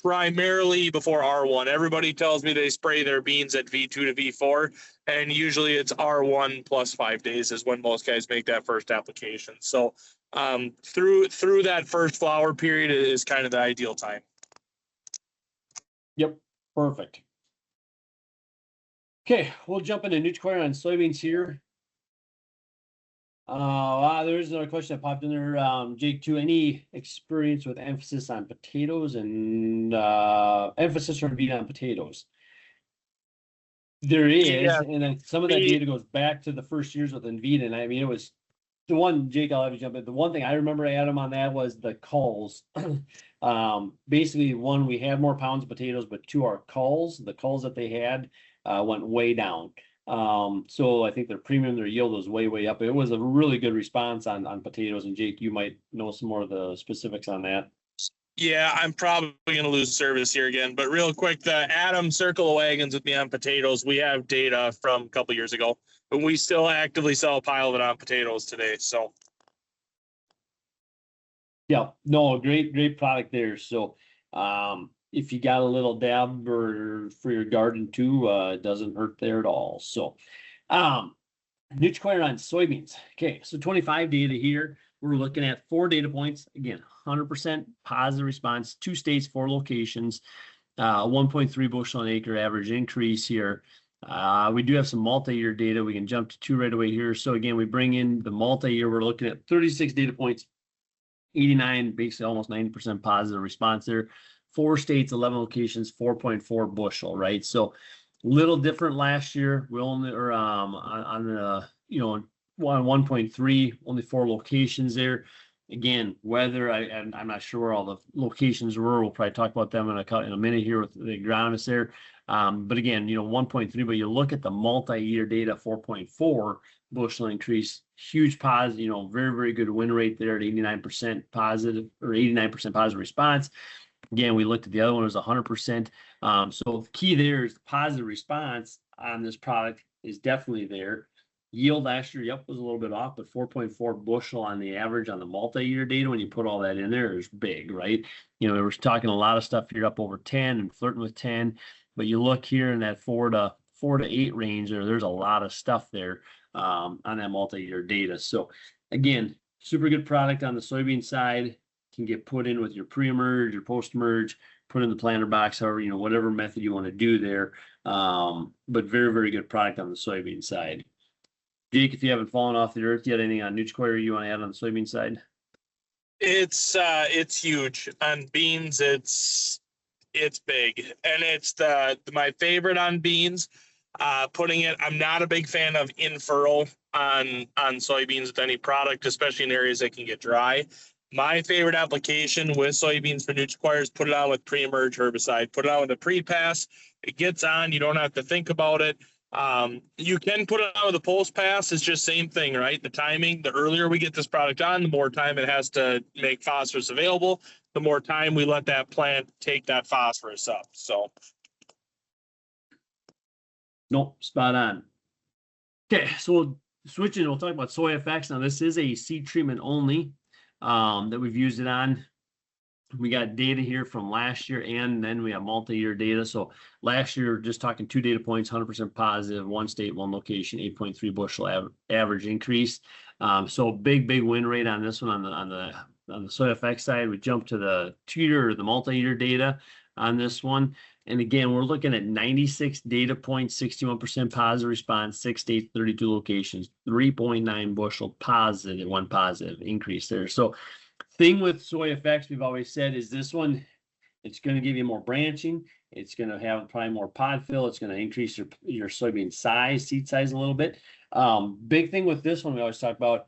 primarily before R1. Everybody tells me they spray their beans at V2 to V4, and usually it's R1 plus 5 days is when most guys make that first application. So through that first flower period is kind of the ideal time. Yep, perfect. Okay, we'll jump into Nutri-Square on soybeans here. There's another question that popped in there. Jake, too, any experience with emphasis on potatoes and emphasis or beat on potatoes? There is, Yeah. and then some of that data goes back to the first years with Envita. And I mean, it was the one, Jake, I'll have you jump in. The one thing I remember, Adam, on that was the culls. Basically, one, we had more pounds of potatoes, but two, our culls, the culls that they had went way down. So I think their premium, their yield was way up. It was a really good response on potatoes. And Jake, you might know some more of the specifics on that. Yeah, I'm probably going to lose service here again, but real quick, the Adam circle of wagons with me on potatoes, we have data from a couple years ago, but we still actively sell a pile of it on potatoes today. So. Yeah, no, great product there. So, if you got a little dab or for your garden too, it doesn't hurt there at all. So, Nutri-Square on soybeans. Okay, so 25 data here. We're looking at 4 data points. Again, 100% positive response, 2 states, 4 locations, 1.3 bushel an acre average increase here. We do have some multi-year data. We can jump to 2 right away here. So again, we bring in the multi-year. We're looking at 36 data points, 89, basically almost 90% positive response there. 4 states, 11 locations, 4.4 bushel, right? So little different last year. We only are on the 1.3, only 4 locations there. Again, weather, I'm not sure where all the locations were. We'll probably talk about them in a minute here with the agronomist there. But again, 1.3, but you look at the multi-year data, 4.4 bushel increase, huge positive, very good win rate there at 89% positive or 89% positive response. Again, we looked at the other one, it was 100%. So the key there is the positive response on this product is definitely there. Yield last year, yep, was a little bit off, but 4.4 bushel on the average on the multi-year data, when you put all that in there, is big, right? We were talking a lot of stuff here up over 10 and flirting with 10, but you look here in that 4 to 8 range there's a lot of stuff there on that multi-year data. So again, super good product on the soybean side. Can get put in with your pre-emerge, your post-emerge, put in the planter box, however, whatever method you want to do there. But very good product on the soybean side. Jake, if you haven't fallen off the earth yet, anything on Nutri-Square you want to add on the soybean side? It's huge on beans. It's big, and it's my favorite on beans. I'm not a big fan of in-furrow on soybeans with any product, especially in areas that can get dry. My favorite application with soybeans for Nutri-Square is put it on with pre-emerge herbicide. Put it on with a pre-pass. It gets on. You don't have to think about it. You can put it on with a post-pass. It's just same thing, right? The timing, the earlier we get this product on, the more time it has to make phosphorus available, the more time we let that plant take that phosphorus up. So. Nope, spot on. Okay, so we'll switch in. We'll talk about soy effects. Now, this is a seed treatment only. that we've used it on. We got data here from last year, and then we have multi-year data. So last year, just talking 2 data points, 100% positive, 1 state, 1 location, 8.3 bushel average increase. So big win rate on this one on the soil effect side. We jumped to the 2-year or the multi-year data on this one. And again, we're looking at 96 data points, 61% positive response, 6 states, 32 locations, 3.9 bushel positive, 1 positive increase there. So thing with soy effects, we've always said, is this one, it's going to give you more branching. It's going to have probably more pod fill. It's going to increase your soybean size, seed size a little bit. Big thing with this one, we always talk about,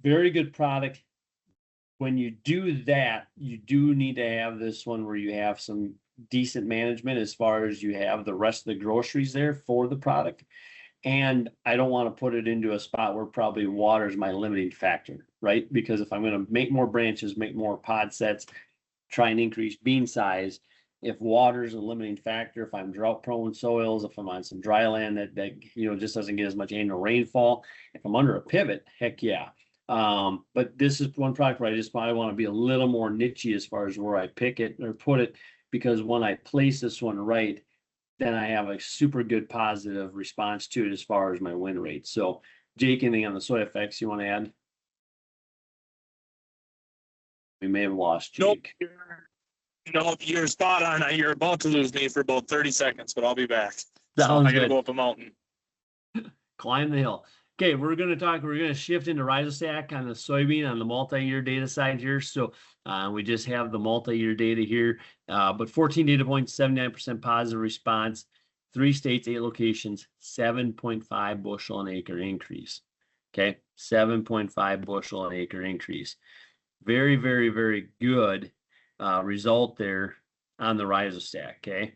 very good product. When you do that, you do need to have this one where you have some decent management as far as you have the rest of the groceries there for the product. And I don't want to put it into a spot where probably water is my limiting factor, right? Because if I'm going to make more branches, make more pod sets, try and increase bean size, if water is a limiting factor, if I'm drought prone soils, if I'm on some dry land that just doesn't get as much annual rainfall, if I'm under a pivot, heck yeah. But this is one product where I just probably want to be a little more nichey as far as where I pick it or put it, because when I place this one right, then I have a super good positive response to it as far as my win rate. So Jake, anything on the soy effects you want to add? We may have lost Jake. Nope, you're spot on. You're about to lose me for about 30 seconds, but I'll be back. I Sounds gotta good. go up a mountain. Climb the hill. Okay, we're going to shift into Rhizostack on the soybean on the multi-year data side here. So we just have the multi-year data here, but 14 data points, 79% positive response, 3 states, 8 locations, 7.5 bushel an acre increase. Okay, 7.5 bushel an acre increase. Very, very, very good result there on the Rhizostack. Okay.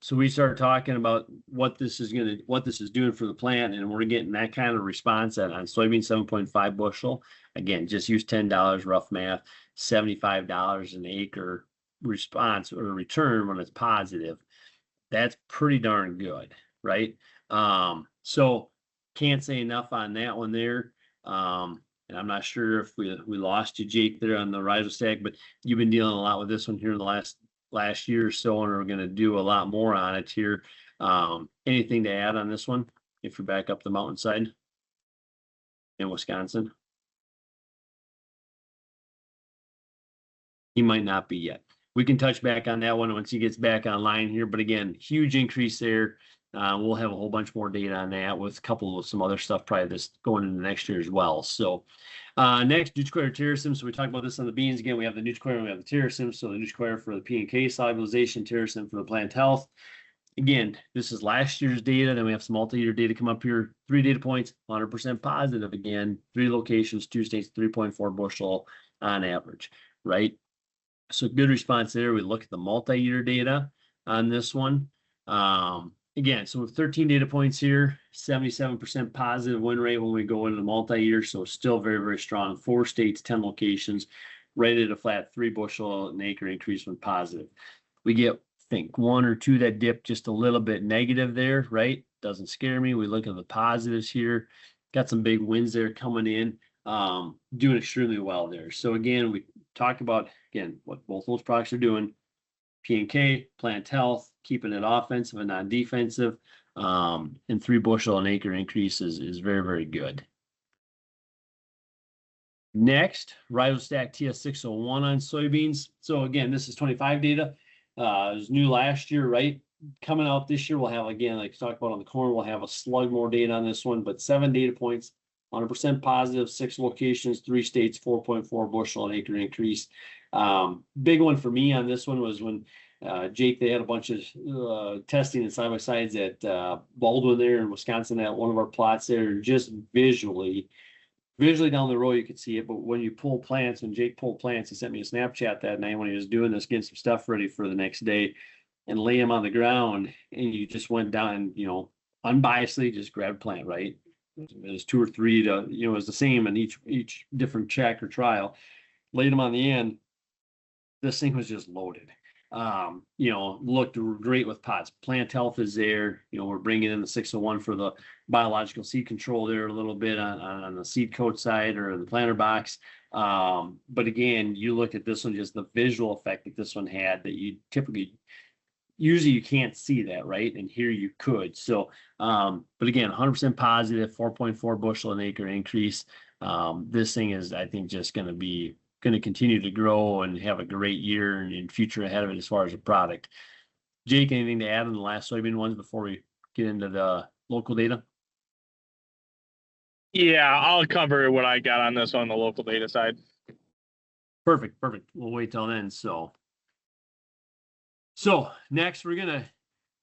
So we start talking about what this is doing for the plant, and we're getting that kind of response on soybean 7.5 bushel. Again, just use $10, rough math, $75 an acre response or return when it's positive. That's pretty darn good, right? So can't say enough on that one there. And I'm not sure if we lost you, Jake, there on the Rhizostack, but you've been dealing a lot with this one here in the last year or so, and we're going to do a lot more on it here. Anything to add on this one if you're back up the mountainside in Wisconsin? He might not be yet. We can touch back on that one once he gets back online here, but again, huge increase there. We'll have a whole bunch more data on that with a couple of some other stuff probably this going into next year as well. So next, Nutri-Square Terrasym. So we talked about this on the beans. Again, we have the Nutri-Square and we have the Terrasym. So the Nutri-Square for the P and K solubilization, Terrasym for the plant health. Again, this is last year's data. Then we have some multi-year data come up here. 3 data points, 100% positive again. 3 locations, 2 states, 3.4 bushel on average, right? So good response there. We look at the multi-year data on this one. Again, so with 13 data points here, 77% positive win rate when we go into the multi-year. So still very, very strong. 4 states, 10 locations, rated a flat 3 bushel an acre increase when positive. We get, I think, 1 or 2 that dip just a little bit negative there, right? Doesn't scare me. We look at the positives here. Got some big wins there coming in, doing extremely well there. So again, we talked about, again, what both those products are doing. P&K, plant health, keeping it offensive and not defensive, and 3 bushel an acre increase is very, very good. Next, Rhizostack TS601 on soybeans. So again, this is 25 data. It was new last year, right? Coming out this year, we'll have, again, like we talked about on the corn, we'll have a slug more data on this one, but 7 data points, 100% positive, 6 locations, 3 states, 4.4 bushel an acre increase. Big one for me on this one was when Jake, they had a bunch of testing and side-by-sides at Baldwin there in Wisconsin at one of our plots there. Just visually down the road you could see it, but when you pull plants, when Jake pulled plants, he sent me a Snapchat that night when he was doing this, getting some stuff ready for the next day, and lay them on the ground, and you just went down and, unbiasedly just grabbed plant, right? It was 2 or 3 to, it was the same in each different check or trial. Laid them on the end. This thing was just loaded. Looked great with pods. Plant health is there. We're bringing in the 601 for the biological seed control there a little bit on the seed coat side or the planter box. But again, you look at this one, just the visual effect that this one had that you usually you can't see that, right? And here you could. So, but again, 100% positive, 4.4 bushel an acre increase. This thing is, I think, just going to continue to grow and have a great year and future ahead of it as far as a product. Jake, anything to add on the last soybean ones before we get into the local data? Yeah, I'll cover what I got on this on the local data side. Perfect. We'll wait till then. So next we're gonna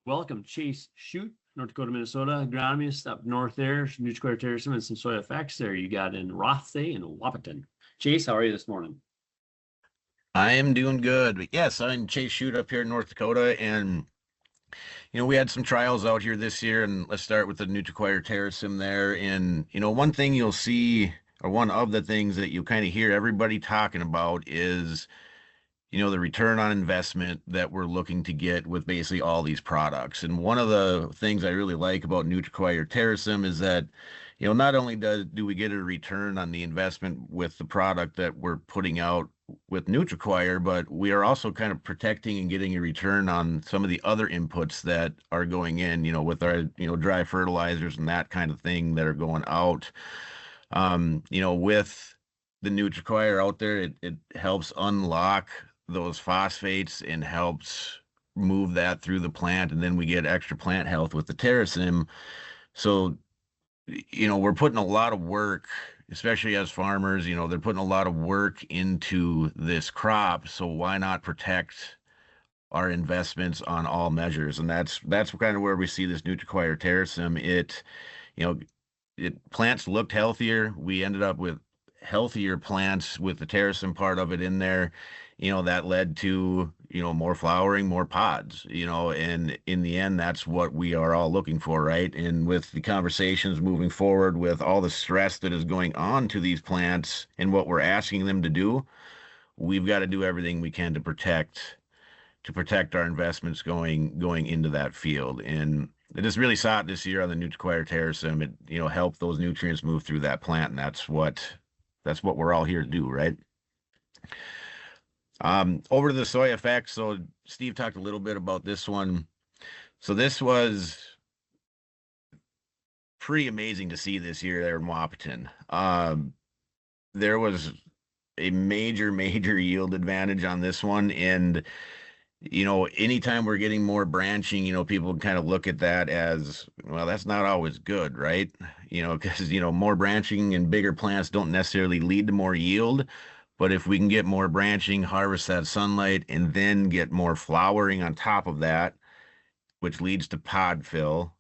welcome Chase Shute, North Dakota, Minnesota, agronomist up north there, Nutricoir terrorism and some soil effects there. You got in Rothsay and Wahpeton. Chase, how are you this morning? I am doing good. Yes, I'm Chase Shute up here in North Dakota, and we had some trials out here this year, and let's start with the Nutricoir terrorism there. And one thing you'll see, or one of the things that you kind of hear everybody talking about is the return on investment that we're looking to get with basically all these products. And one of the things I really like about Nutricoir terrorism is that not only do we get a return on the investment with the product that we're putting out with Nutricoir, but we are also kind of protecting and getting a return on some of the other inputs that are going in, with our dry fertilizers and that kind of thing that are going out. With the Nutricoir out there, it helps unlock those phosphates and helps move that through the plant, and then we get extra plant health with the terrorism. So we're putting a lot of work, especially as farmers, they're putting a lot of work into this crop. So why not protect our investments on all measures? And that's kind of where we see this Nutricoir terrorism. Plants looked healthier. We ended up with healthier plants with the terrorism part of it in there. That led to, more flowering, more pods, and in the end, that's what we are all looking for, right? And with the conversations moving forward, with all the stress that is going on to these plants and what we're asking them to do, we've got to do everything we can to protect our investments going into that field. And I just really saw it this year on the Nutricoir terrorism. It, helped those nutrients move through that plant, and that's what we're all here to do, right? Over to the soy effects. So Steve talked a little bit about this one. So this was pretty amazing to see this year there in Wahpeton. There was a major yield advantage on this one. And, anytime we're getting more branching, people kind of look at that as, well, that's not always good, right? Because, more branching and bigger plants don't necessarily lead to more yield. But if we can get more branching, harvest that sunlight, and then get more flowering on top of that, which leads to pod fill,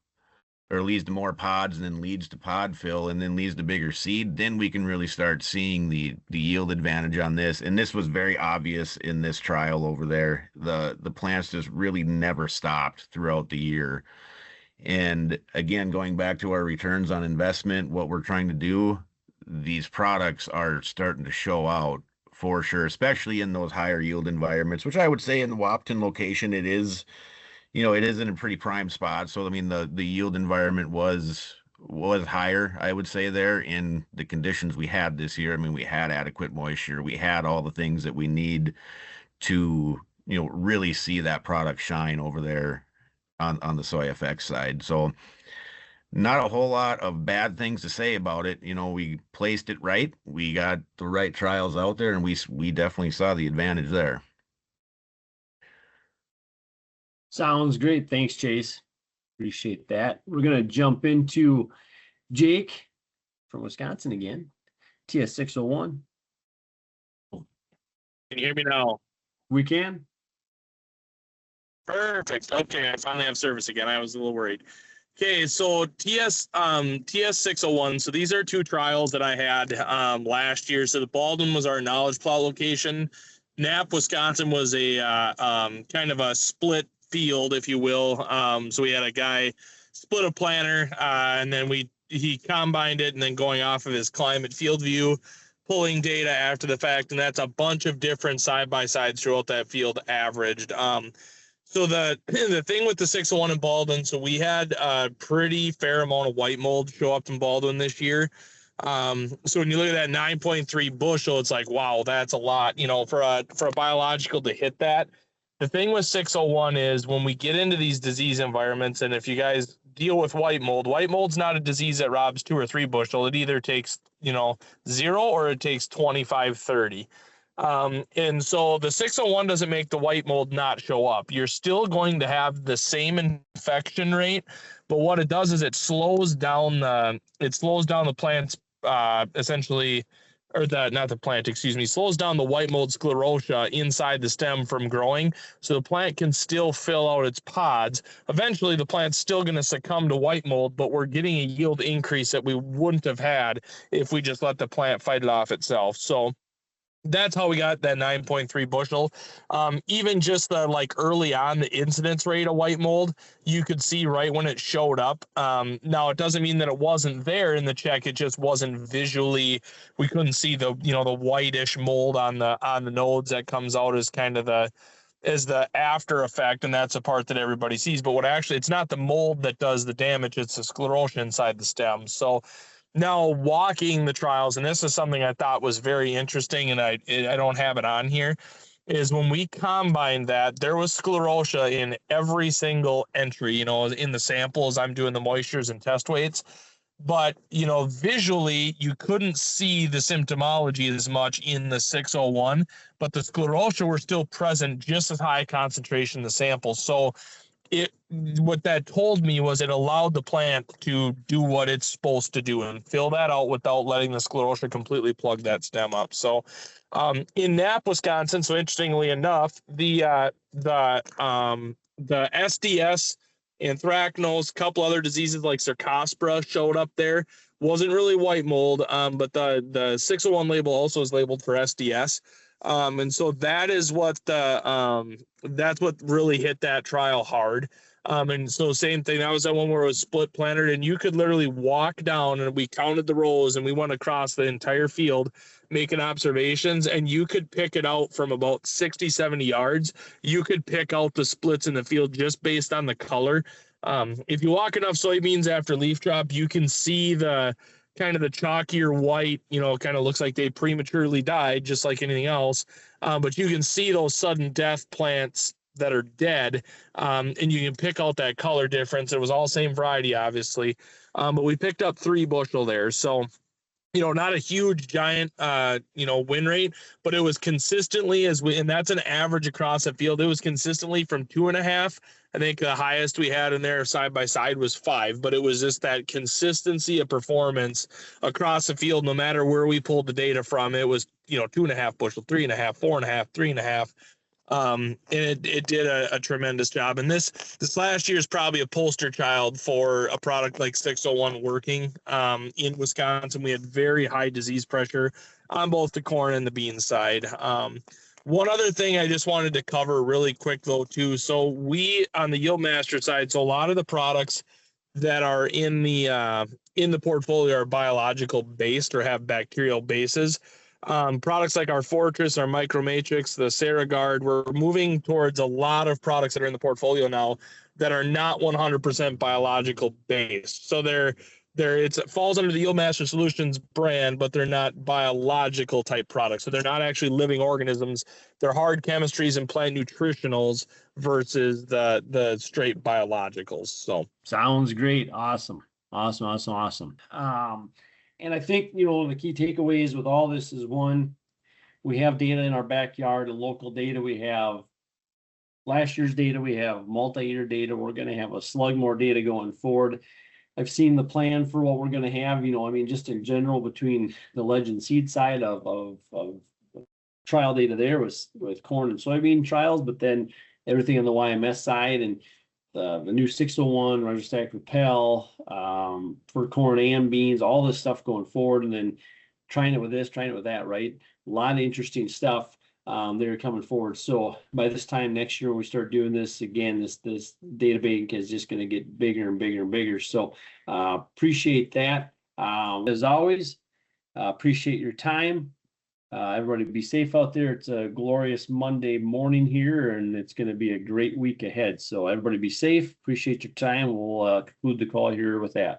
or leads to more pods and then leads to pod fill and then leads to bigger seed, then we can really start seeing the yield advantage on this. And this was very obvious in this trial over there. The plants just really never stopped throughout the year. And again, going back to our returns on investment, what we're trying to do, these products are starting to show out for sure, especially in those higher yield environments, which I would say in the Wahpeton location, it is in a pretty prime spot. So, I mean, the yield environment was higher, I would say, there in the conditions we had this year. I mean, we had adequate moisture. We had all the things that we need to, really see that product shine over there on the soy effects side. So not a whole lot of bad things to say about it. We placed it right. We got the right trials out there, and we definitely saw the advantage there. Sounds great. Thanks, Chase. Appreciate that. We're going to jump into Jake from Wisconsin again. TS601. Can you hear me now? We can. Perfect. Okay, I finally have service again. I was a little worried. Okay, so TS601. So these are two trials that I had last year. So the Baldwin was our knowledge plot location. Knapp, Wisconsin was a kind of a split field, if you will. So we had a guy split a planter, and then he combined it, and then going off of his climate field view, pulling data after the fact, and that's a bunch of different side-by-sides throughout that field averaged. So the thing with the 601 in Baldwin, so we had a pretty fair amount of white mold show up in Baldwin this year. So when you look at that 9.3 bushel, it's like, wow, that's a lot, you know, for a biological to hit that. The thing with 601 is when we get into these disease environments, and if you guys deal with white mold's not a disease that robs 2 or 3 bushel. It either takes, you know, 0 or it takes 25, 30. And so the 601 doesn't make the white mold not show up. You're still going to have the same infection rate, but what it does is it slows down the plant's essentially, or not the plant, excuse me, slows down the white mold sclerotia inside the stem from growing, so the plant can still fill out its pods. Eventually, the plant's still going to succumb to white mold, but we're getting a yield increase that we wouldn't have had if we just let the plant fight it off itself. So that's how we got that 9.3 bushel. Even just the early on, the incidence rate of white mold, you could see right when it showed up. Now it doesn't mean that it wasn't there in the check. It just wasn't visually. We couldn't see the whitish mold on the nodes that comes out as kind of the after effect, and that's a part that everybody sees. But it's not the mold that does the damage; it's the sclerotia inside the stem. So now walking the trials, and this is something I thought was very interesting, and I don't have it on here, is when we combined that, there was sclerotia in every single entry, in the samples. I'm doing the moistures and test weights. But, visually, you couldn't see the symptomology as much in the 601, but the sclerotia were still present, just as high concentration in the sample. So what that told me was it allowed the plant to do what it's supposed to do and fill that out without letting the sclerotia completely plug that stem up. So in Knapp, Wisconsin, so interestingly enough, the SDS, anthracnose, a couple other diseases like Cercospora showed up there. Wasn't really white mold, but the 601 label also is labeled for SDS. And so that is what that's what really hit that trial hard. And so same thing, that was that one where it was split planted, and you could literally walk down, and we counted the rows, and we went across the entire field making observations, and you could pick it out from about 60, 70 yards. You could pick out the splits in the field just based on the color. If you walk enough soybeans after leaf drop, you can see the kind of the chalkier white, kind of looks like they prematurely died, just like anything else. But you can see those sudden death plants that are dead, and you can pick out that color difference. It was all same variety, obviously, but we picked up 3 bushel there. So, not a huge giant, win rate, but it was consistently and that's an average across the field. It was consistently from 2.5. I think the highest we had in there side by side was 5, but it was just that consistency of performance across the field, no matter where we pulled the data from. It was, 2.5 bushel, 3.5, 4.5, 3.5. And it did a tremendous job. And this last year is probably a poster child for a product like 601 working. In Wisconsin, we had very high disease pressure on both the corn and the bean side. One other thing I just wanted to cover really quick though too. So we on the Yield Master side, so a lot of the products that are in the portfolio are biological based or have bacterial bases. Products like our Fortress, our Micromatrix, the Saragard, we're moving towards a lot of products that are in the portfolio now that are not 100% biological based. So it falls under the Yield Master Solutions brand, but they're not biological type products. So they're not actually living organisms. They're hard chemistries and plant nutritionals versus the straight biologicals. So sounds great. Awesome. And I think, the key takeaways with all this is, one, we have data in our backyard and local data. We have last year's data. We have multi-year data. We're going to have a slug more data going forward. I've seen the plan for what we're going to have, just in general between the Legend seed side of trial data there with corn and soybean trials, but then everything on the YMS side and the new 601, Rajastak Repel, for corn and beans, all this stuff going forward, and then trying it with this, trying it with that, right? A lot of interesting stuff they're coming forward. So by this time next year, when we start doing this again, this data bank is just going to get bigger and bigger and bigger. So appreciate that. As always, Appreciate your time. Everybody be safe out there. It's a glorious Monday morning here, and it's going to be a great week ahead. So everybody be safe. Appreciate your time. We'll conclude the call here with that.